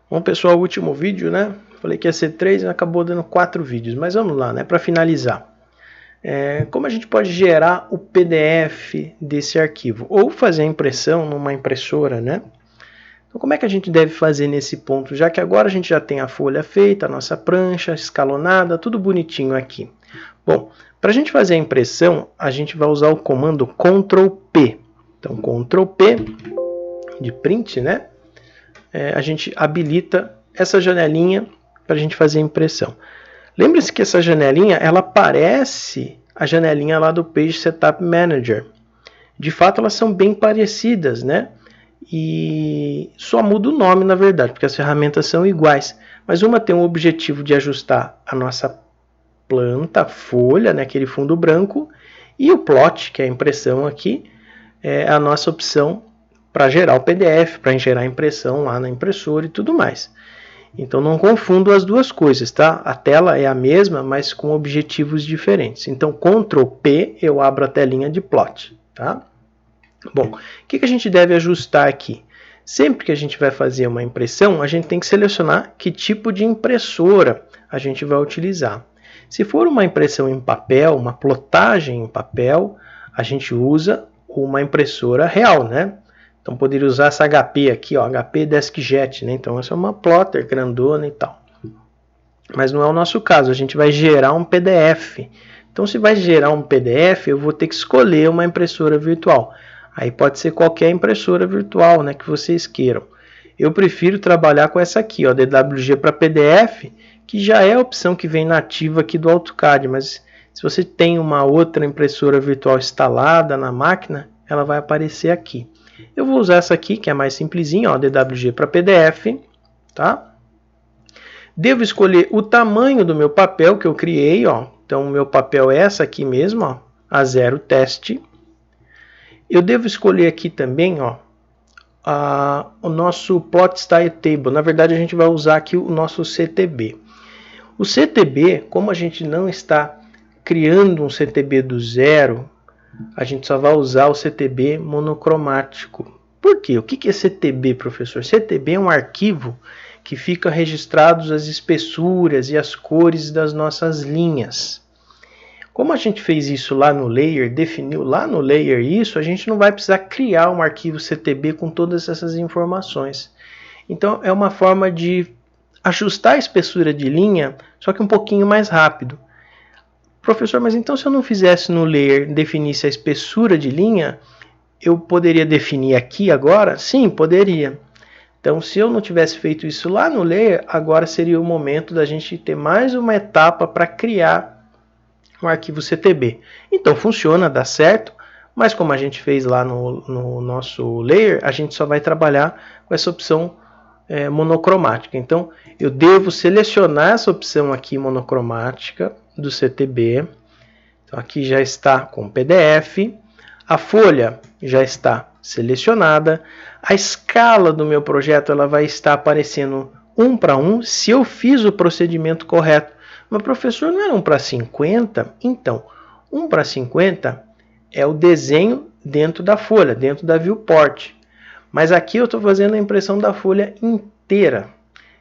Bom, pessoal, o último vídeo, né? Falei que ia ser 3 e acabou dando 4 vídeos. Mas vamos lá, né? Para finalizar. Como a gente pode gerar o PDF desse arquivo? Ou fazer a impressão numa impressora, né? Então, como é que a gente deve fazer nesse ponto? Já que agora a gente já tem a folha feita, a nossa prancha escalonada, tudo bonitinho aqui. Bom, para a gente fazer a impressão, a gente vai usar o comando Ctrl P. Então, Ctrl P de print, né? A gente habilita essa janelinha para a gente fazer a impressão. Lembre-se que essa janelinha, ela parece a janelinha lá do Page Setup Manager. De fato, elas são bem parecidas, né? E só muda o nome, na verdade, porque as ferramentas são iguais. Mas uma tem o objetivo de ajustar a nossa planta, a folha, né, aquele fundo branco, e o plot, que é a impressão aqui, é a nossa opção para gerar o PDF, para gerar a impressão lá na impressora e tudo mais. Então não confundo as duas coisas, tá? A tela é a mesma, mas com objetivos diferentes. Então Ctrl P, eu abro a telinha de plot, tá? Bom, o que a gente deve ajustar aqui? Sempre que a gente vai fazer uma impressão, a gente tem que selecionar que tipo de impressora a gente vai utilizar. Se for uma impressão em papel, uma plotagem em papel, a gente usa uma impressora real, né? Então poderia usar essa HP aqui, ó, HP DeskJet, né? Então essa é uma plotter grandona e tal. Mas não é o nosso caso, a gente vai gerar um PDF. Então se vai gerar um PDF, eu vou ter que escolher uma impressora virtual. Aí pode ser qualquer impressora virtual, né, que vocês queiram. Eu prefiro trabalhar com essa aqui, ó, DWG para PDF, que já é a opção que vem nativa aqui do AutoCAD, mas se você tem uma outra impressora virtual instalada na máquina, ela vai aparecer aqui. Eu vou usar essa aqui, que é mais simplesinha, ó, DWG para PDF, tá? Devo escolher o tamanho do meu papel que eu criei, ó. Então, o meu papel é essa aqui mesmo, ó, A0 teste. Eu devo escolher aqui também, ó, o nosso Plot Style Table. Na verdade, a gente vai usar aqui o nosso CTB. O CTB, como a gente não está criando um CTB do zero, a gente só vai usar o CTB monocromático. Por quê? O que é CTB, professor? CTB é um arquivo que fica registrados as espessuras e as cores das nossas linhas. Como a gente fez isso lá no Layer, definiu lá no Layer isso, a gente não vai precisar criar um arquivo CTB com todas essas informações. Então é uma forma de ajustar a espessura de linha, só que um pouquinho mais rápido. Professor, mas então se eu não fizesse no Layer, definisse a espessura de linha, eu poderia definir aqui agora? Sim, poderia. Então, se eu não tivesse feito isso lá no Layer, agora seria o momento da gente ter mais uma etapa para criar um arquivo CTB. Então, funciona, dá certo, mas como a gente fez lá no nosso Layer, a gente só vai trabalhar com essa opção monocromática. Então, eu devo selecionar essa opção aqui monocromática do CTB. Então, aqui já está com PDF. A folha já está selecionada. A escala do meu projeto ela vai estar aparecendo 1 para 1 se eu fiz o procedimento correto. Mas, professor, não era 1 para 50? Então, 1 para 50 é o desenho dentro da folha, dentro da viewport. Mas aqui eu estou fazendo a impressão da folha inteira.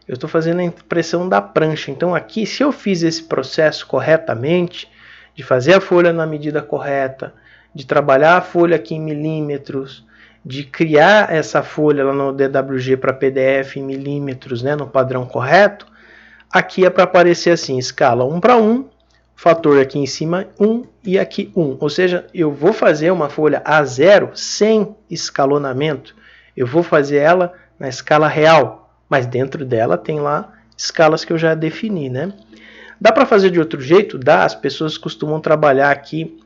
Eu estou fazendo a impressão da prancha. Então, aqui, se eu fiz esse processo corretamente, de fazer a folha na medida correta, de trabalhar a folha aqui em milímetros, de criar essa folha lá no DWG para PDF em milímetros, né, no padrão correto, aqui é para aparecer assim, escala 1 para 1, fator aqui em cima 1 e aqui 1. Ou seja, eu vou fazer uma folha A0 sem escalonamento. Eu vou fazer ela na escala real, mas dentro dela tem lá escalas que eu já defini, né? Dá para fazer de outro jeito? Dá. As pessoas costumam trabalhar aqui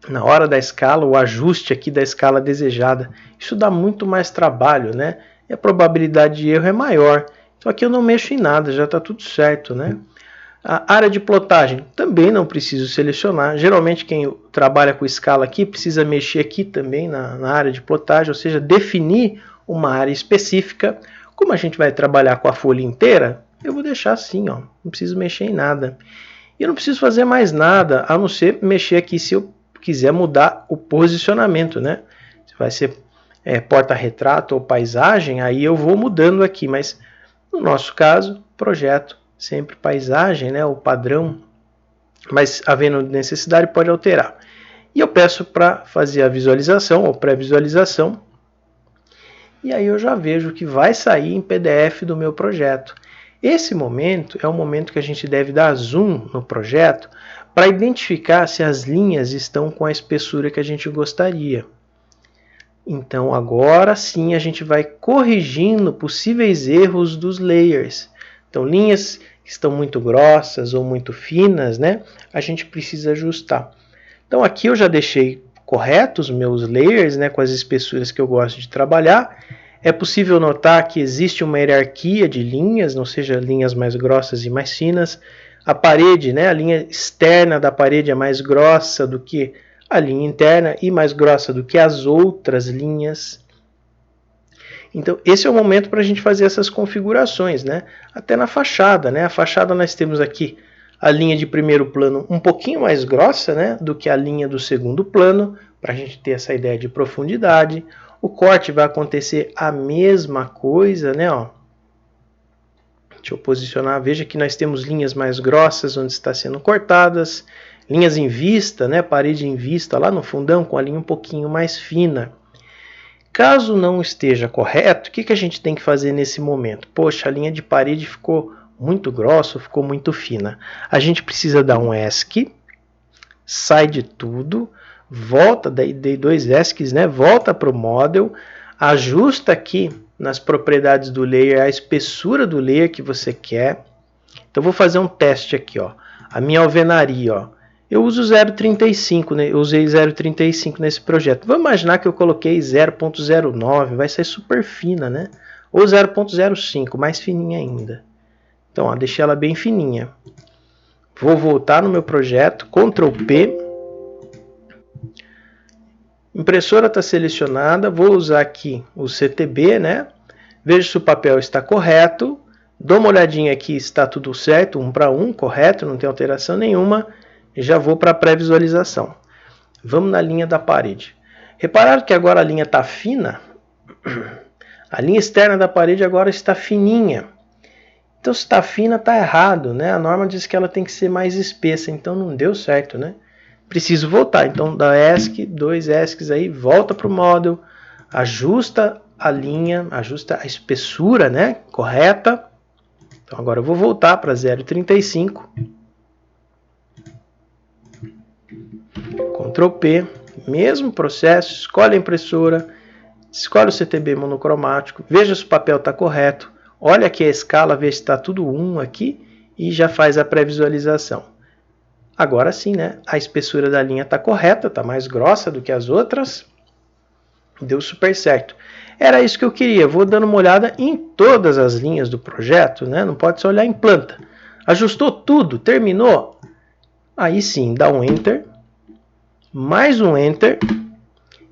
na hora da escala, o ajuste aqui da escala desejada. Isso dá muito mais trabalho, né? E a probabilidade de erro é maior. Então aqui eu não mexo em nada, já está tudo certo, né? A área de plotagem também não preciso selecionar. Geralmente quem trabalha com escala aqui precisa mexer aqui também na área de plotagem, ou seja, definir uma área específica. Como a gente vai trabalhar com a folha inteira, eu vou deixar assim, ó, não preciso mexer em nada. E eu não preciso fazer mais nada, a não ser mexer aqui se eu quiser mudar o posicionamento, né? Se vai ser porta-retrato ou paisagem, aí eu vou mudando aqui, mas No nosso caso, projeto sempre paisagem, né, o padrão, mas havendo necessidade pode alterar. E eu peço para fazer a visualização ou pré-visualização, e aí eu já vejo que vai sair em PDF do meu projeto. Esse momento é o momento que a gente deve dar zoom no projeto para identificar se as linhas estão com a espessura que a gente gostaria. Então agora sim a gente vai corrigindo possíveis erros dos layers. Então linhas que estão muito grossas ou muito finas, né, a gente precisa ajustar. Então aqui eu já deixei corretos os meus layers, né, com as espessuras que eu gosto de trabalhar. É possível notar que existe uma hierarquia de linhas, não seja linhas mais grossas e mais finas. A parede, né, a linha externa da parede é mais grossa do que a linha interna e mais grossa do que as outras linhas. Então esse é o momento para a gente fazer essas configurações, né? Até na fachada, né? A fachada nós temos aqui a linha de primeiro plano um pouquinho mais grossa, né, do que a linha do segundo plano, para a gente ter essa ideia de profundidade. O corte vai acontecer a mesma coisa, né? Ó. Deixa eu posicionar, veja que nós temos linhas mais grossas onde está sendo cortadas, linhas em vista, né? Parede em vista lá no fundão com a linha um pouquinho mais fina. Caso não esteja correto, o que a gente tem que fazer nesse momento? Poxa, a linha de parede ficou muito grossa, ficou muito fina. A gente precisa dar um ESC, sai de tudo, volta, daí dei dois ESCs, né? Volta para o model, ajusta aqui nas propriedades do layer a espessura do layer que você quer. Então vou fazer um teste aqui, ó. A minha alvenaria, ó. Eu uso 0,35, né? Eu usei 0,35 nesse projeto. Vamos imaginar que eu coloquei 0,09, vai ser super fina, né? Ou 0,05, mais fininha ainda. Então, ó, deixei ela bem fininha. Vou voltar no meu projeto, Ctrl P. Impressora está selecionada, vou usar aqui o CTB, né? Vejo se o papel está correto. Dou uma olhadinha aqui, está tudo certo, 1 para 1, correto, não tem alteração nenhuma. E já vou para a pré-visualização. Vamos na linha da parede. Repararam que agora a linha está fina? A linha externa da parede agora está fininha. Então, se está fina, está errado, né? A norma diz que ela tem que ser mais espessa, então não deu certo, né? Preciso voltar, então dá ESC, dois ESCs aí, volta para o model, ajusta a linha, ajusta a espessura, né? Correta. Então agora eu vou voltar para 0,35. Ctrl P, mesmo processo, escolhe a impressora, escolhe o CTB monocromático, veja se o papel está correto. Olha aqui a escala, vê se está tudo 1 aqui e já faz a pré-visualização. Agora sim, né? A espessura da linha está correta, está mais grossa do que as outras. Deu super certo. Era isso que eu queria. Vou dando uma olhada em todas as linhas do projeto, né? Não pode só olhar em planta. Ajustou tudo, terminou? Aí sim, dá um Enter, mais um Enter,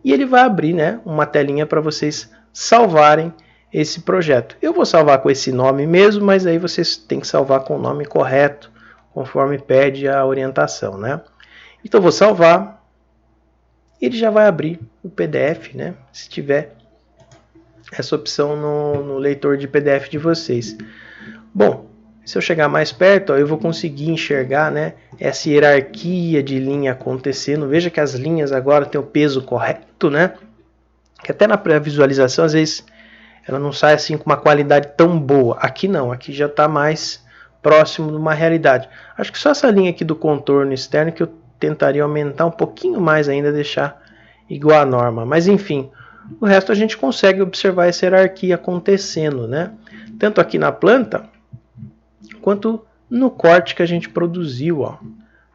e ele vai abrir, né, uma telinha para vocês salvarem esse projeto. Eu vou salvar com esse nome mesmo, mas aí vocês têm que salvar com o nome correto, conforme pede a orientação, né? Então vou salvar, ele já vai abrir o PDF, né? Se tiver essa opção no leitor de PDF de vocês. Bom, se eu chegar mais perto, ó, eu vou conseguir enxergar, né, essa hierarquia de linha acontecendo. Veja que as linhas agora têm o peso correto, né? Que até na pré-visualização, às vezes, ela não sai assim com uma qualidade tão boa. Aqui não, aqui já está mais próximo de uma realidade. Acho que só essa linha aqui do contorno externo que eu tentaria aumentar um pouquinho mais ainda, deixar igual à norma. Mas enfim, o resto a gente consegue observar essa hierarquia acontecendo, né? Tanto aqui na planta, quanto no corte que a gente produziu, ó.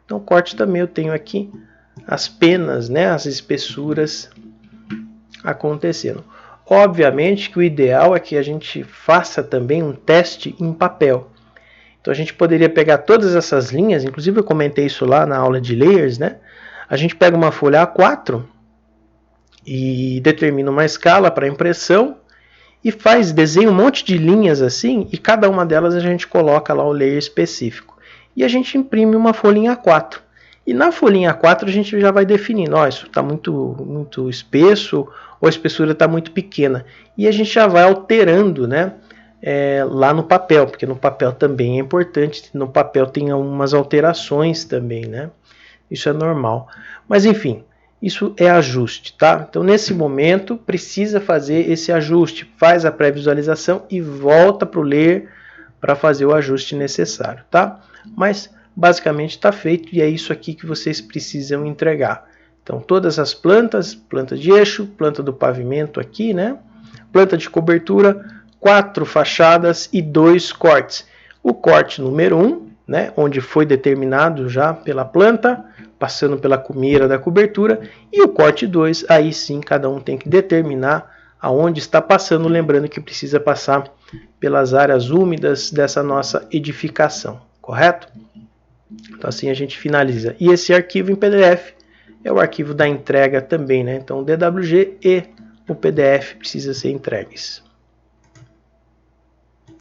Então, o corte também eu tenho aqui as penas, né, as espessuras acontecendo. Obviamente que o ideal é que a gente faça também um teste em papel. Então a gente poderia pegar todas essas linhas, inclusive eu comentei isso lá na aula de layers, né? A gente pega uma folha A4 e determina uma escala para impressão e desenha um monte de linhas assim, e cada uma delas a gente coloca lá o layer específico. E a gente imprime uma folhinha A4. E na folhinha A4 a gente já vai definindo, ó, isso está muito espesso, ou a espessura está muito pequena. E a gente já vai alterando, né, lá no papel, porque no papel também é importante, no papel tem algumas alterações também, né? Isso é normal. Mas enfim, isso é ajuste, tá? Então nesse momento precisa fazer esse ajuste, faz a pré-visualização e volta para o ler para fazer o ajuste necessário, tá? Mas basicamente está feito e é isso aqui que vocês precisam entregar. Então todas as plantas, planta de eixo, planta do pavimento aqui, né? Planta de cobertura, 4 fachadas e 2 cortes. O corte número 1, né, onde foi determinado já pela planta, passando pela cumeira da cobertura, e o corte 2, aí sim cada um tem que determinar aonde está passando, lembrando que precisa passar pelas áreas úmidas dessa nossa edificação, correto? Então assim a gente finaliza. E esse arquivo em PDF é o arquivo da entrega também, né? Então o DWG e o PDF precisam ser entregues.